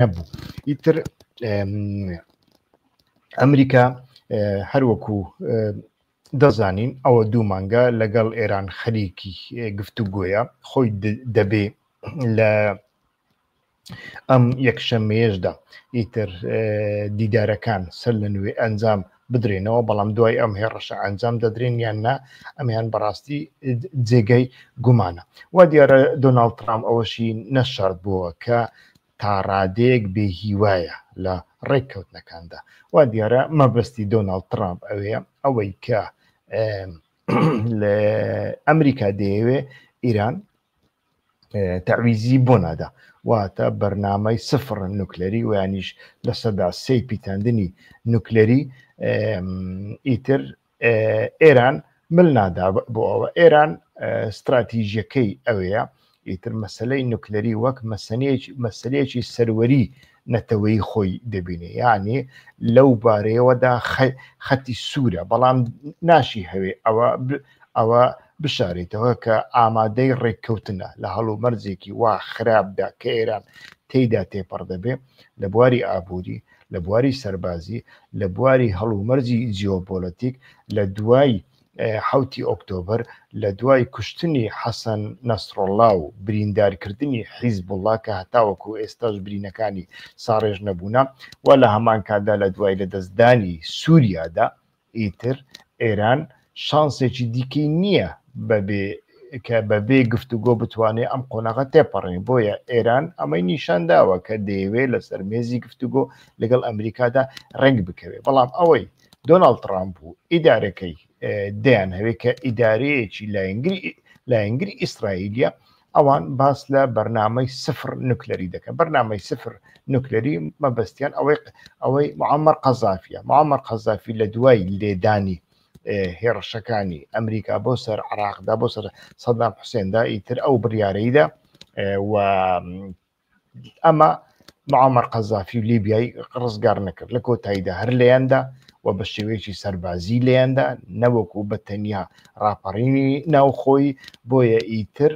نەبوو. ئیتر ئەمریکا هەروەکو دەزانین ئەوە دوو مانگە لەگەڵ ئێران خەریکی گفتوگۆیە خۆی دەبێ لە ئەم یەکشەممەیەشدا ئیتر دیدارەکان سەر لە نوێ ئەنجام بدرێنەوە، بەڵام دوای ئەم هێڕەشە ئەنجام دەدرێن یان نا ئەمیان بەڕاستی جێگەی گومانە. وا دیارە دۆناڵد ترامپ ئەوەشی نەشارد بووە کە تا ڕادەیەک بێهیوایە لە ڕێککەوتنەکاندا. وا دیارە مەبەستی دۆناڵد ترامپ ئەوەیە ئەوەی کە لە ئەمریکا دەیەوێ ئیران تەعویزی بۆ نادا، واتە بەرنامەی سفر نوکلەری و یانیش لە سەدا سێی پیتاندنی نوکلەری ئیتر ئێران مل نادا بۆ ئەوە. ئێران استراتیژیەکەی ئەوەیە ئیتر مەسلەی نوکلەری وەک مەسلەیەکی سەروەری نەتەوەی خۆی دەبینێ، یعنی لەو بارەیەوەدا خەتی سوورە، بەڵام ناشی هەوێ ئەوە بشارێتەوە کە ئامادەی ڕێککەوتنە لە هەڵومەرجێکی وا خراپدا کە ئێران تێیدا تێپەڕ دەبێ لە بواری ئابووری، لە بواری سەربازی، لە بواری هەڵومەرجی جیۆپۆلیتیک، لە دوای 7 ئۆکتۆبر، لە دوای کوشتنی حەسەن نەسڕڵڵا و بریندارکردنی حیزبوڵڵا کە هەتاوەکو ئێستاش برینەکانی ساڕێژ نەبوونە، و لە هەمان کادا لە دوای لە دەستدانی سووریادا ئیتر ئێران شانسێکی دیکەی نییە کە بەبێ گفتوگۆ بتوانێت ئەم قۆناغە تێپەڕێن. بۆیە ئێران ئەمەی نیشانداوە کە دەیەوێت لەسەر مێزی گفتوگۆ لەگەڵ ئەمریکادا ڕنگ بکەوێت، بەڵام ئەوەی دۆناڵد ترامپ و ئیدارەکەی دەیان هەوێت کە ئیدارەیەکی لایەنگری ئیسرائیلیە، ئەوان باس لە بەرنامەی سفر نوکلەری دەکەن. بەرنامەی سفر نوکلەری مەبەستیان ئەوەی معەمەر قەزافیە. معەمەر قەزافی لە دوای لێدانی هێرشەکانی ئەمریکا بۆ سەر عراقدا، بۆ سەر سەدام حوسێندا، ئیتر ئەو بڕیارەیدا و ئەمە معەمەر قەزافی و لیبیای ڕزگار نەکرد، لە کۆتاییدا هەر لەیاندا و بە شێوەیەکی سەربازی لێیاندا، نەوەکو بە تەنیا ڕاپەڕینی ناوخۆی. بۆیە ئیتر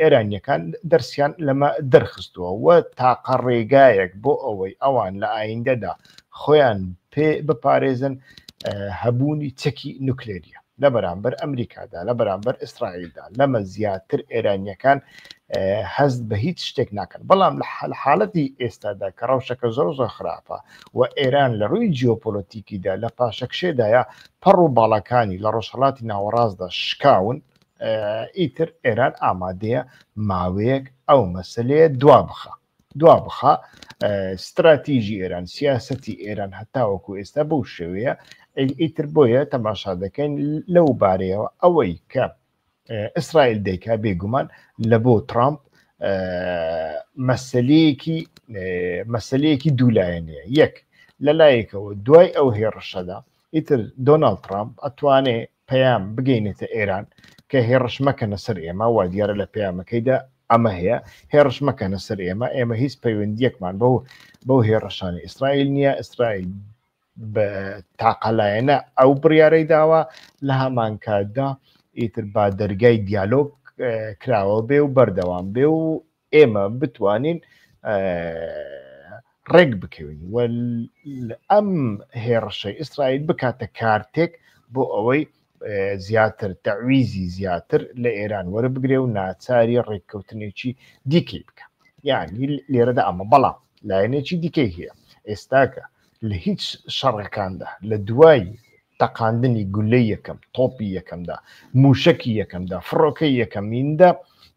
ئێرانیەکان دەرسیان لەمە دەرخستووە و تاقە ڕێگایەک بۆ ئەوەی ئەوان لە ئایندەدا خۆیان پێ بپارێزن هەبوونی چەکی نوکلێریە لە بەرامبەر ئەمریکادا، لە بەرامبەر ئیسرائیلدا. لەمە زیاتر ئێرانیەکان هەست بە هیچ شتێک ناکەن. بەڵام لە حاڵەتی ئێستادا کە ڕەوشەکە زۆر خراپە و ئێران لە ڕووی جیۆپۆلیتیکیدا لە پاشەکشێدایە پەڕ و باڵەکانی لە ڕۆژهەڵاتی ناوەڕاستدا شکاون، ئیتر ئێران ئامادەیە ماوەیەک ئەو مەسەلەیە دوا بخە. استراتیژی ئێران، سیاسەتی ئێران هەتاوەکو ئێستا بەو شێوەیە. ئیتر بۆیە تەماشا دەکەین لەو بارەیەوە ئەوەی کە ئیسرائیل دەیکا بێگومان لە بۆ ترامپ مەسەلەیەکی دوولایەنەیە. یەک لەلایەکەوە دوای ئەو هێرشەدا ئیتر دۆناڵد ترامپ ئەتوانێت پەیام بگەینێتە ئێران کە هێرش مەکەنە سەر ئێمە، وا دیارە لە پەیامەکەیدا ئەمە هەیە، هێرش مەکەنە سەر ئێمە هیچ پەیوەندیەکمان بەو هێرشانی ئیسرائیل نییە. ئیسرائیل بە تاقەلایەنە ئەو بڕیارەی داوە لە هەمان کاتدا ئیتر با دەرگای دیالۆگ کراوە بێ و بەردەوام بێ و ئێمە بتوانین ڕێک بکەوین و ئەم هێرشەی ئیسرائیل بکاتە کارتێک بۆ ئەوەی زیاتر تەعویزی زیاتر لە ئێران وەربگرێ و ناچاری ڕێککەوتنێکی دیکەی بکە. یعنی لێرەدا ئەمە بەڵام لایەنێکی دیکەی هەیە. ئێستاکە لە هیچ شەڕەکاندا لە دوای تەقاندنی گولەی یەکەم، تۆپی یەکەمدا، موشکی یەکەمدا، فڕۆکەی یەکەمیندا،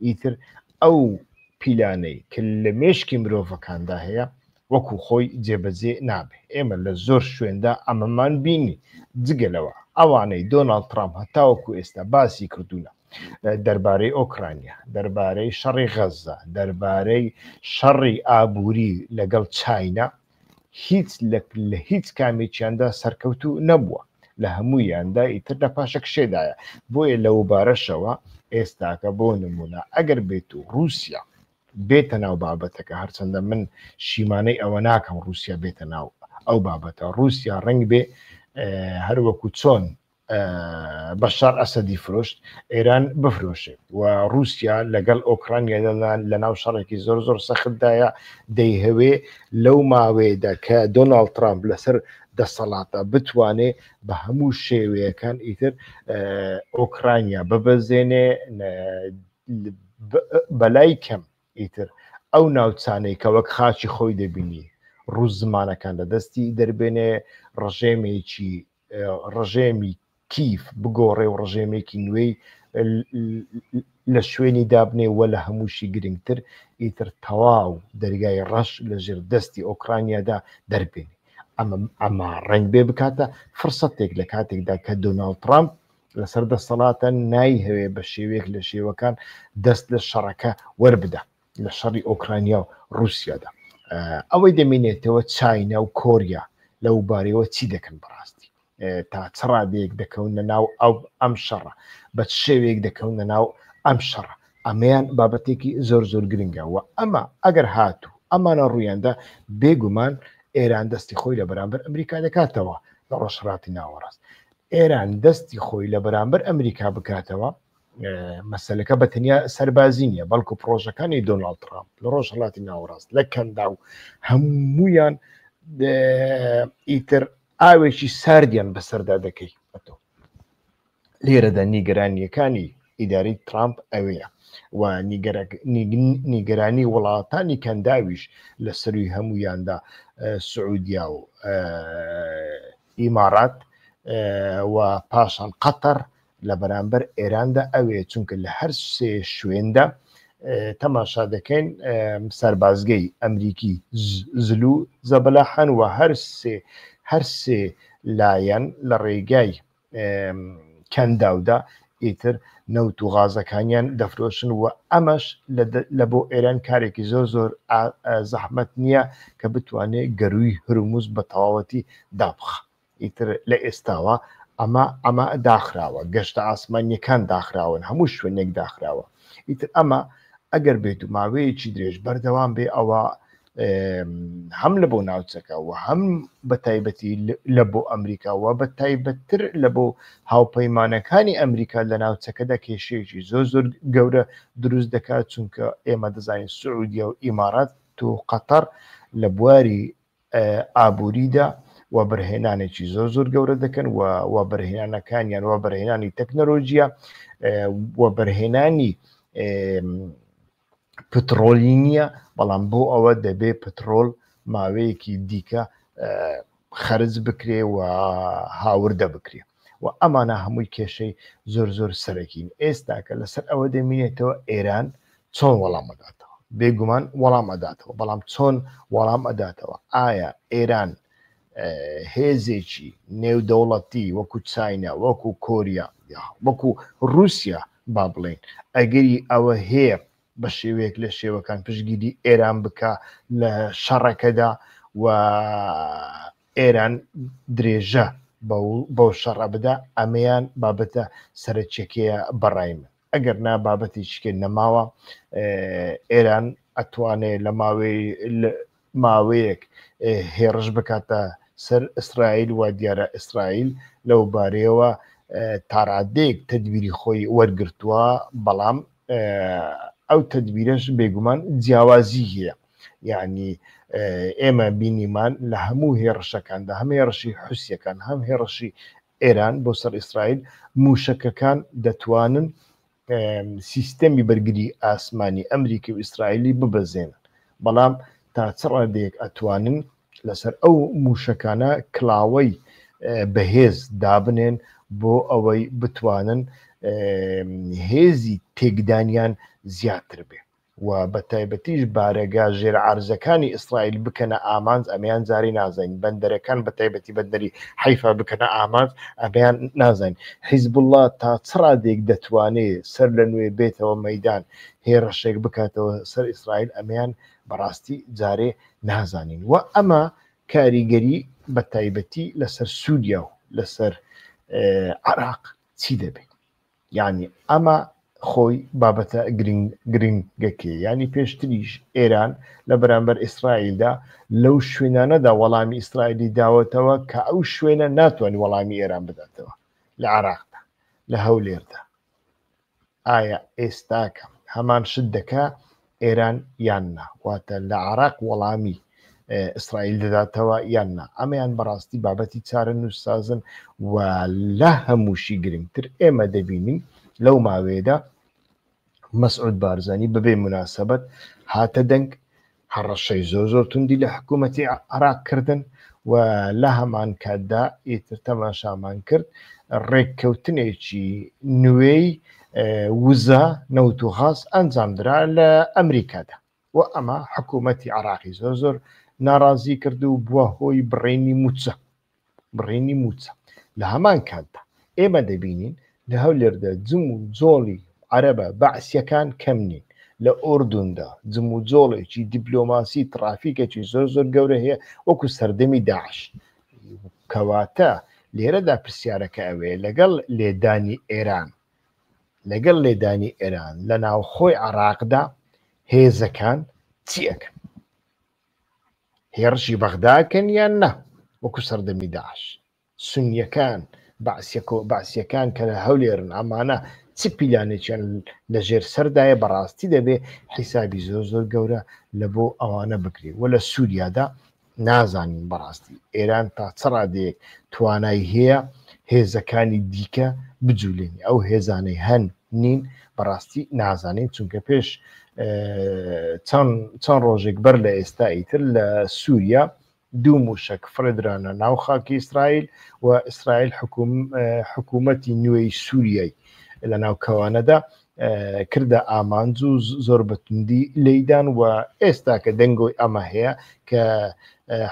ئیتر ئەو پیلانەی کە لە مێشکی مرۆڤەکاندا هەیە وەکو خۆی جێبەجێ نابێ. ئێمە لە زۆر شوێندا ئەمەمان بینی. جگەلەوە ئەوانەی دۆناڵد ترامپ هەتاوەکو ئێستا باسی کردوونە دەربارەی ئۆکرانیا، دەربارەی شەڕی غەزە، دەربارەی شەڕی ئابووری لەگەڵ چاینا، هیچ لە هیچ کامێکیاندا سەرکەوتو نەبووە، لە هەموویاندا ئیتر لە پاشەکشێدایە. بۆیە لەو بارەشەوە ئێستاکە بۆ نمونە ئەگەر بێت و رووسیا بێتە ناو بابەتەکە، هەرچەندە من شیمانەی ئەوە ناکەم رووسیا بێتە ناو ئەو بابەتە، رووسیا ڕەنگ بێ هەروەکو چۆن بەشار ئەسەدی فرۆشت ئێران بفرۆشێت و رووسیا لەگەڵ ئۆکرانیا لە ناو شەڕێکی زۆر سەختدایە دەیهەوێ لەو ماوەیەدا کە دۆناڵد ترامپ لەسەر دەسەڵاتە بتوانێ بە هەموو شێوەیەکان ئیتر ئۆکرانیا ببەزێنێ بەلای کەم ئیتر ئەو ناوچانەی کە وەک خاچی خۆی دەبینی ڕوو زمانەکان لە دەستی دەربێنێ ڕژێمی کیف بگۆڕێ و ڕژێمێکی نوێی لە شوێنی دابنێ وە لە هەمووشی گرنگتر ئیتر تەواو دەرگای ڕەش لە ژێر دەستی ئۆکرانیادا دەربێنێ ئەمە ڕنگ بێ بکاتە فرسەتێک لە کاتێکدا کە دۆناڵد ترامپ لەسەر دەسەڵاتە نایهەوێ بە شێوەیەک لە شێوەکان دەست لە شەڕەکە وەربدە لە شەڕی ئۆکرانیا و رووسیادا ئەوەی دەمێنێتەوە چاینا و کۆریا لەو بارەوە چی دەکەن بەڕاستی تا چڕادێک دەکەونە ناو ئەم شەڕە بە شێوەیەک دەکەونە ناو ئەم شەڕە ئەمەیان بابەتێکی زۆر گرنگەوە ئەمە ئەگەر هاتوو ئەمانە ڕوویاندا بێگومان ئێران دەستی خۆی لە بەرامبەر ئەمریکا دەکاتەوە لە ڕۆژهەڵاتی ناوەڕاست ئێران دەستی خۆی لە بەرامبەر ئەمریکا بکاتەوە مەسەلەکە بە تەنیا سەربازی نیە بەڵکو پرۆژەکانی دۆناڵد ترامپ لە ڕۆژهەڵاتی ناوەڕاست لە کەندا و هەموویان ئیتر ئاوێکی ساردیان بەسەردا دەکەی لێرەدا نیگەرانیەکانی ئیداری ترامپ ئەوەیە و نیگەرانی وڵاتانی کەنداویش لە سەروی هەموویاندا سعودیا و ئیمارات و پاشان قەتەر لە بەرامبەر ئێراندا ئەوێ چونکە لە هەر سێ شوێندا تەماشا دەکەین سەربازگەی ئەمریکی زلو زەبەلاحەن و هەر سێ لایەن لە ڕێگای کەنداودا ئیتر نەوت و غازەکانیان دەفرۆشن و ئەمەش لە بۆ ئێران کارێکی زۆر زەحمەت نییە کە بتوانێت گەروی هورموز بە تەواوەتی دابخ ئیتر لە ئێستاوە ئەمە داخراوە گەشتە ئاسمانیەکان داخراون هەموو شوێنێک داخراوە ئیتر ئەمە ئەگەر بێت و ماوەیەکی درێژ بەردەوام بێ ئەوە هەم لە بۆ ناوچەکە و هەم بە تایبەتی لە بۆ ئەمریکاوە بە تایبەتتر لە بۆ هاوپەیمانەکانی ئەمریکا لە ناوچەکەدا کێشەیەکی زۆر گەورە دروست دەکات چونکە ئێمە دەزانین سعودیا و ئیمارات و قەتەر لە بواری ئابووریدا و بەرهێنانێکی زۆر گەورە دەکەن و بەرهێنانەکانیان و بەرهێنانی تەکنەلۆژیە و بەرهێنانی پترۆلی نییە بەڵام بۆ ئەوە دەبێ پترۆل ماوەیەکی دیکە خەرج بکرێ و هاوردە بکرێ و ئەمانە هەمووی کێشەی زۆر سەرەکین ئێستا کە لەسەر ئەوە دەمێنێتەوە ئێران چۆن وەڵام ئەداتەوە بێگومان وەڵام ئەداتەوە بەڵام چۆن وەڵام ئەداتەوە ئایا ئێران هێزێکی نێودەوڵەتی وەکو چاینا وەکو کۆریا وەکو رووسیا با بڵێن ئەگەری ئەوە هەیە بە شێوەیەک لە شێوەکان پشگیری ئێران بکە لە شەڕەکەدا و ئێران درێژە بەو شەڕە بدا ئەمەیان بابەتە سەرچێکەیە بەڕای من ئەگەر نا بابەتێکێ نەماوە ئێران ئەتوانێت لە ماوەیەک هێڕش بکاتە سەر ئیسرائیل و دیارە ئیسرائیل لەو بارەیەوە تاڕادێک تەدبیری خۆی وەرگرتووە بەڵام ئەو تەدبیرەش بێگومان جیاوازی هەیە یعنی ئێمە بینیمان لە هەموو هێڕشەکاندا هەم هێڕشی حوسیەکان هەم هێڕشی ئێران بۆ سەر ئیسرائیل موشەکەکان دەتوانن سیستەمی بەرگری ئاسمانی ئەمریکی و ئیسرائیلی ببەزێنن بەڵام تا چڕادێک ئەتوانن لەسەر ئەو موشەکانە کلااوەی بەهێز دابنێن بۆ ئەوەی بتوانن هێزی تێکدانیان زیاتر بێ و بە تایبەتیش بارەگا ژێر عارزەکانی ئیسرائیل بکەنە ئامانج ئەمەیان جاری نازین بەندەرەکان بە تایبەتی بەندەری حیفا بکەنە ئامانج ئەمەیان نازین حیزب الله تا چڕادێک دەتوانێت سەر لە نوێ بێتەوە مەیدان هێڕەشێک بکاتەوە سەر ئیسرائیل ئەمەیان بەڕاستی جارێ نازانین و ئەمە کاریگەری بە تایبەتی لەسەر سووریا و لەسەر عراق چی دەبێت یعنی ئەمە خۆی بابەتە گرنگەکێ ینی پێشتریش ئێران لە بەرامبەر ئیسرائیلدا لەو شوێنانەدا وەڵامی ئیسرائیلی داوەتەوە کە ئەو شوێنە ناتوانانی وەڵامی ئێران بداتەوە لە عێراقدا لە هەولێردا ئایا ئێستاکە هەمان شت دەکا ئێران یاننا واتە لە عێراق وەڵامی ئیسرائیل دەداتەوە یاننا ئەمەیان بەڕاستی بابەتی چارە نووسسازن و لە هەمووشی گرنگتر ئێمە دەبینین لەو ماوەیەدا مەسعود بارزانی بەبێ مناسبەت هاتە دەنگ هەڕەشەی زۆر توندی لە حکوومەتی عێراق کردن و لە هەمان کاتدا ئیتر تەماشامان کرد ڕێککەوتنێکی نوێی وزە نەوت و غاز ئەنجامدرا لە ئەمریکادا و ئەمە حکوومەتی عێراقی زۆر ناڕازی کرد و بووە هۆی بڕێنی موچە لە هەمان کاتدا ئێمە دەبینین لە هەولێردا جم و جۆڵی عەرەبە بەعسیەکان کەم نین لە ئوردوندا جم و جۆڵێکی دیپلۆماسی ترافیکێکی زۆر گەورە هەیە وەکو سەردەمی داعش کەواتە لێرەدا پرسیارەکە ئەوەیە لەگەڵ لێدانی ئێران لە ناوخۆی عێراقدا هێزەکان چی ئەکەن؟ هێرشی بەغداکەن یان نا وەکو سەردەمی داعش سونیەکان بەعسیەکان کە لە هەولێرن ئەمانە چی پیلانێکیان لەژێر سەردایە بەڕاستی دەبێ حیسابی زۆر گەورە لە بۆ ئەوانە بکرێ و لە سووریادا نازانین بەڕاستی ئێران تا چ ڕادەیەک توانای هەیە هێزەکانی دیکە بجوولێنی ئەو هێزانەی هەن نین بەڕاستی نازانین چونکە پێش چەند ڕۆژێک بەر لە ئێستا ئیتر لە سووریا دوو موشک فرێدرانە ناو خاکی ئیسرائیل و ئیسرائیل حکوومەتی نوێی سووریای لە ناوکەوانەدا کردە ئامانج و زۆر بەتوندی لەیدان و ئێستا کە دەنگۆی ئەمە هەیە کە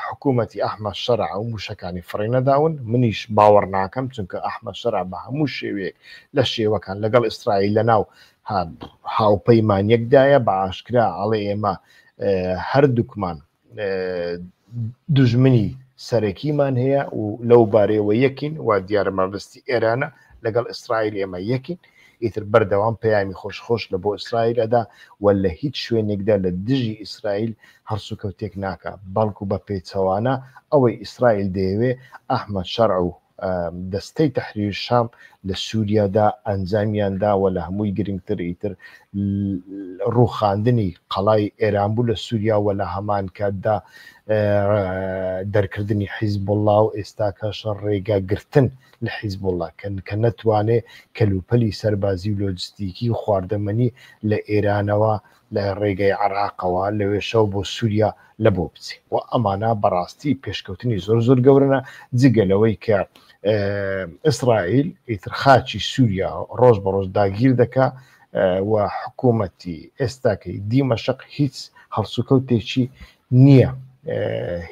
حکوومەتی ئەحمەد شەرع و موشەکانی فڕێنەداون منیش باوەڕ ناکەم چونکە ئەحمەد شەرع بە هەموو شێوەیەک لە شێوەکان لەگەڵ ئیسرائیل لەناو هاوپەیمانیەکدایە بە ئاشکرا ئەڵێ ئێمە هەردووکمان دوژمنی سەرەکیمان هەیە و لەو بارەوە یەکین و دیارە مەبەستی ئێرانە لەگەڵ ئیسرائیل ئێمە یەکین ئیتر بەردەوام پەیامی خۆش لە بۆ ئیسرائیلەدا و لە هیچ شوێنێکدا لە دژی ئیسرائیل هەرسوکەوتێک ناکە بەڵکو بە پێچەوانە ئەوەی ئیسرائیل دەیەوێ ئەحمەد شەرع و دەستەی تەحریر شام لە سووریادا ئەنجامیاندا و لە هەمووی گرنگتر ئیتر ڕووخاندنی قەڵای ئێران بوو لە سووریا و لە هەمان کاتدا دەرکردنی حیزبوڵڵا و ئێستا کەشە ڕێگاگرتن لە حیزبوڵڵا کە نەتوانێ کەلوپەلی سەربازی و لۆجستیکی و خواردەمەنی لە ئێرانەوە لە ڕێگەی عێراقەوە لەوێ شەو بۆ سووریا لە بۆ بچێ و ئەمانە بەڕاستی پێشکەوتنی زۆر گەورەنە جگەلەوەی کە ئیسرائیل ئیتر خاچی سووریا ڕۆژ بە ڕۆژ داگیر دەکا و حکوومەتی ئێستاکەی دیمەشق هیچ هەڵسوکەوتێکی نییە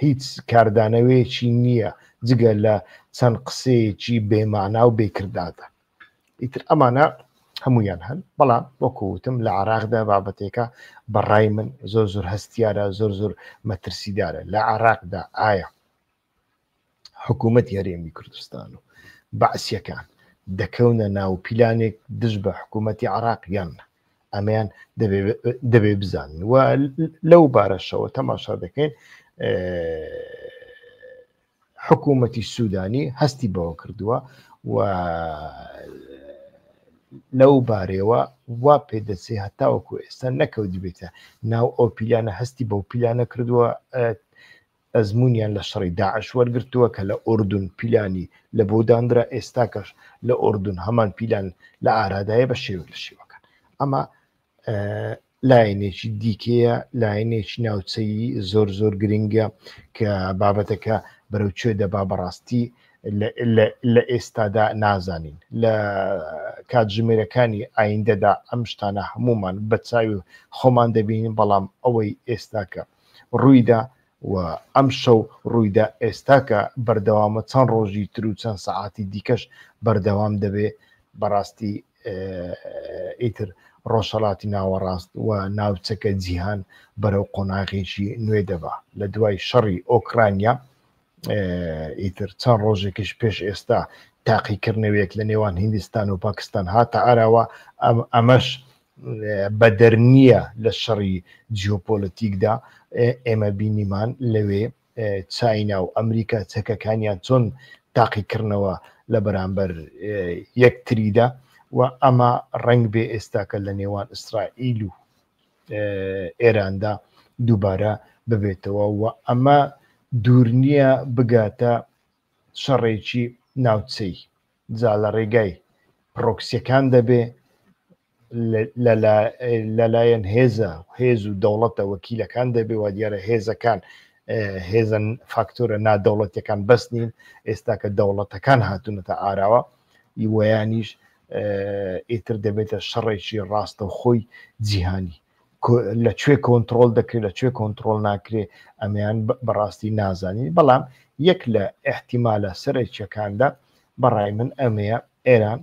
هیچ کاردانەوەیەکی نییە جگە لە چەند قسەیەکی بێمانا و بێکرداتە ئیتر ئەمانە هەمویان هەن بەڵام وەکووتم لە عێراقدا بابەتێکە بەڕای من زۆر هەستیارە زۆر مەترسیدارە لە عێراقدا ئایا حکوومەتی هەرێمی کوردستان و بەعسیەکان دەکەونە ناو پیلانێک دژ بە حکوومەتی عێراق یان ئەمەیان دەبێ بزانین و لەو بارەشەوە تەماشا دەکەین حکوومەتی سوودانی هەستی بەوە کردووە و لەو بارەوە وا پێدەچێ هەتاوەکو ئێستا نەکەوت بێتە ناو ئەو پیلانە هەستی بەو پیلانە کردووە ئەزمونیان لە شەڕی داعش وەرگرتووە کە لە ئوردون پیلانی لە بۆ دانرا ئێستا کەش لە ئوردون هەمان پیلان لە ئارادایە بە شێوە لە شێوەکان ئەمە لایەنێکی دیکەیە لایەنێکی ناوچەیی زۆر گرنگە کە بابەتەکە بەرەو کوێ دەبا بەڕاستی لە ئێستادا نازانین لە کاتژمێرەکانی ئایندەدا ئەم شتانە هەمومان بە چاوی خۆمان دەبینین بەڵام ئەوەی ئێستاکە ڕوویدا و ئەم شەو ڕوویدا ئێستاکە بەردەوامە چەند ڕۆژی تر و چەند سەعاتی دیکەش بەردەوام دەبێ بەڕاستی ئیتر ڕۆژهەڵاتی ناوەڕاست و ناوچەکە جیهان بەرەو قۆناغێکی نوێ دەبا لە دوای شەڕی ئۆکرانیا ئیتر چەند ڕۆژێکیش پێش ئێستا تاقیکردنەوەیەک لە نێوان هیندستان و پاکستان هاتە ئاراوە ئەمەش بە دەرنیە لە شەڕی جیۆپۆلەتیکدا ئێمە بینیمان لەوێ چاینا و ئەمریکا چەکەکانیان چۆن تاقیکردنەوە لە بەرامبەر یەکتریدا و ئەمە ڕنگ بێ ئێستاکە لە نێوان ئیسرائیل و ئێراندا دووبارە ببێتەوە و ئەمە دوور نییە بگاتە شەڕێکی ناوچەی جا لە ڕێگای پرۆکسیەکان دەبێ لەلایەن هێز و دەوڵەتە وەکیلەکان دەبێ و دیارە هێزەکان هێزن فاکتۆرە نادەوڵەتیەکان بەس نین ئێستا کە دەوڵەتەکان هاتوونەتە ئاراوە وەیانیش ئیتر دەبێتە شەڕێکی ڕاستە خۆی جیهانی لەکوێ کۆنتترۆل دەکرێت لەکوێ کۆنتترۆل ناکرێت ئەمیان بەڕاستی نازانی بەڵام یەک لە احتیمالە سەرێکیەکاندا بەڕای من ئەمەیە ئێران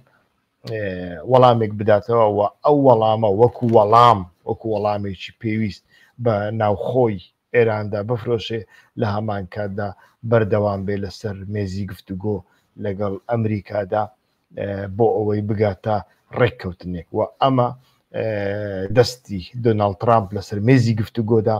وەڵامێک بداتەوە و ئەو وەڵامە وەکو وەڵامێکی پێویست بە ناوخۆی ئێراندا بفرۆشێ لە هەمان کاتدا بەردەوام بێ لەسەر مێزی گفتوگۆ لەگەڵ ئەمریکادا بۆ ئەوەی بگاتە ڕێککەوتنێک و ئەمە دەستی دۆناڵد ترامپ لەسەر مێزی گفتوگۆدا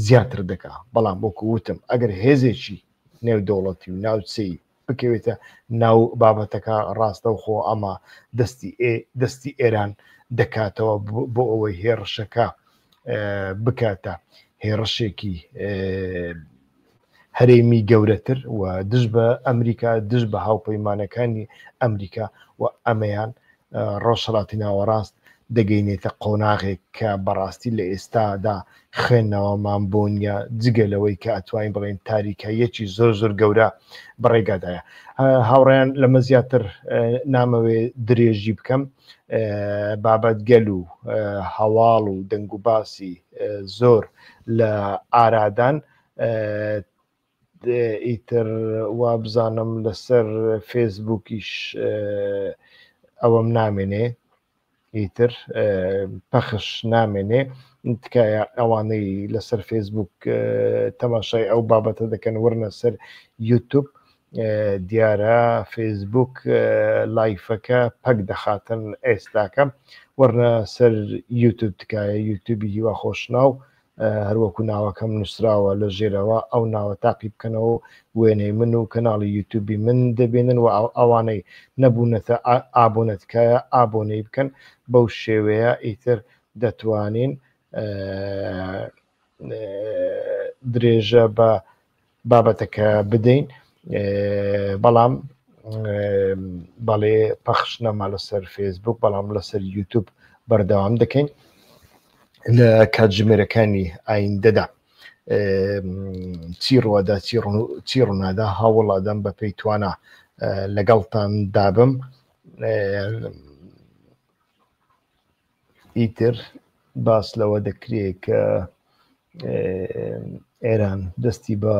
زیاتر دەکا بەڵام وەکو وتم ئەگەر هێزێکی نێودەوڵەتی و ناوچەی بکەوێتە ناو بابەتەکە ڕاستە و خۆ ئەمە دەستی ئێران دەکاتەوە بۆ ئەوەی هێرشەکە بکاتە هێرشێکی هەرێمی گەورەتر و دژ بە ئەمریکا دژ بە هاوپەیمانەکانی ئەمریکا و ئەمەیان ڕۆژهەڵاتی ناوەڕاست دەگەینێتە قۆناغێک کە بەڕاستی لە ئێستادا خوێندنەوەمان بۆ نیە جگەلەوەی کە ئەتوانین بڵێن تاریکایەکی زۆر گەورە بەڕێگادایە هاوڕێیان لەمە زیاتر نامەوێ درێژی بکەم بابەت گەل و هەواڵ و دەنگ و باسی زۆر لە ئارادان ئیتر وا بزانم لەسەر فێسبووکیش ئەوەم نامێنێ ئیتر پەخش نامێنێ تکایە ئەوانەی لەسەر فێسبووک تەماشای ئەو بابەتە دەکەن ورنە سەر یوتوب دیارە فێسبووک لایفەکە پەک دەخاتن ئێستاکە ورنە سەر یوتوب تکایە یوتوبی هیوا خۆشناو هەروەکو ناوەکەم نووسراوە لە ژێرەوە ئەو ناوە تاقی بکەنەوە وێنەی من و کەناڵی یوتوبی من دەبێنن و ئەوانەی نەبوونەتە ئابۆنەتکایە ئابۆنەی بکەن بەو شێوەیە ئیتر دەتوانین درێژە بە بابەتەکە بدەین بەڵام بەڵێ پەخش نەما لەسەر فێسبوک بەڵام لەسەر یوتوب بەردەوام دەکەین لە کاتژمێرەکانی ئایندەدا چی ڕوەدا چی ڕوونادا هاوڵادەم بە پێی توانە لەگەڵتان دابم ئیتر باس لەوە دەکرێت کە ئێران دەستی بە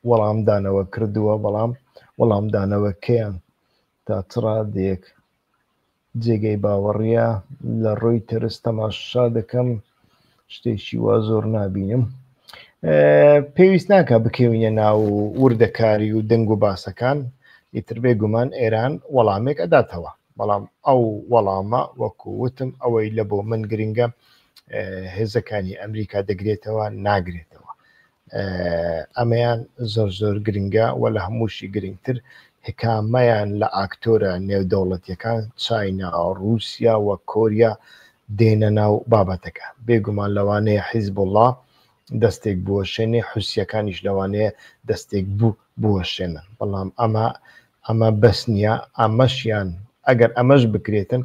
وەڵامدانەوە کردووە بەڵام وەڵامدانەوەکەیان تا چڕادێک جێگەی باوەڕیە لە ڕۆی تەرس تەماشا دەکەم شتێکی وا زۆر نابینم پێویست ناکە بکەوینە ناو وردەکاری و دەنگ و باسەکان ئیتر بێگومان ئێران وەڵامێک ئەداتەوە بەڵام ئەو وەڵامە وەکو وتم ئەوەی لە بۆ من گرنگە هێزەکانی ئەمریکا دەگرێتەوە ناگرێتەوە ئەمەیان زۆر گرنگە و لە هەمووشی گرنگتر حکامەیان لە ئاکتۆرە نێودەوڵەتیەکان چاینا رووسیا و کۆریا دێنە ناو بابەتەکە بێگومان لەوانەیە حیزبوڵڵا دەستێک بوەشێنێ حوسیەکانیش لەوانەیە دەستێک بوەشێنن بەڵام ئەمە بەس نییە ئەمەشیان ئەگەر ئەمەش بکرێتن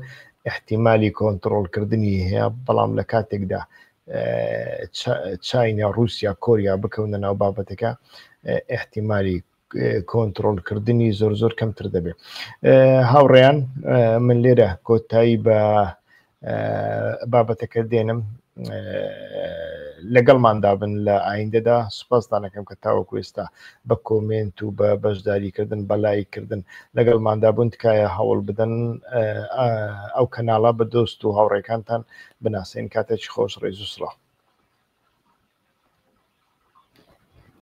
احتیمالی کۆنتترۆلکردنی هەیە بەڵام لە کاتێکدا چاینا رووسیا کۆریا بکەونە ناو بابەتەکە احتیمالی کۆنتترۆلکردنی زۆر کەمتر دەبێت هاوڕێیان من لێرە کۆتایی بە بابەتەکە دێنم لەگەڵماندا بن لە ئایندەدا سوپاسدان دەکەم کە تاوەکو ئێستا بە کۆمنت و بە بەشداریکردن بەلایکردن لەگەڵماندا بوون تکایە هەوڵ بدەن ئەو کەناڵە بە دۆست و هاوڕێکانتان بناسێن کاتێکی خۆش ڕێز و سڵاو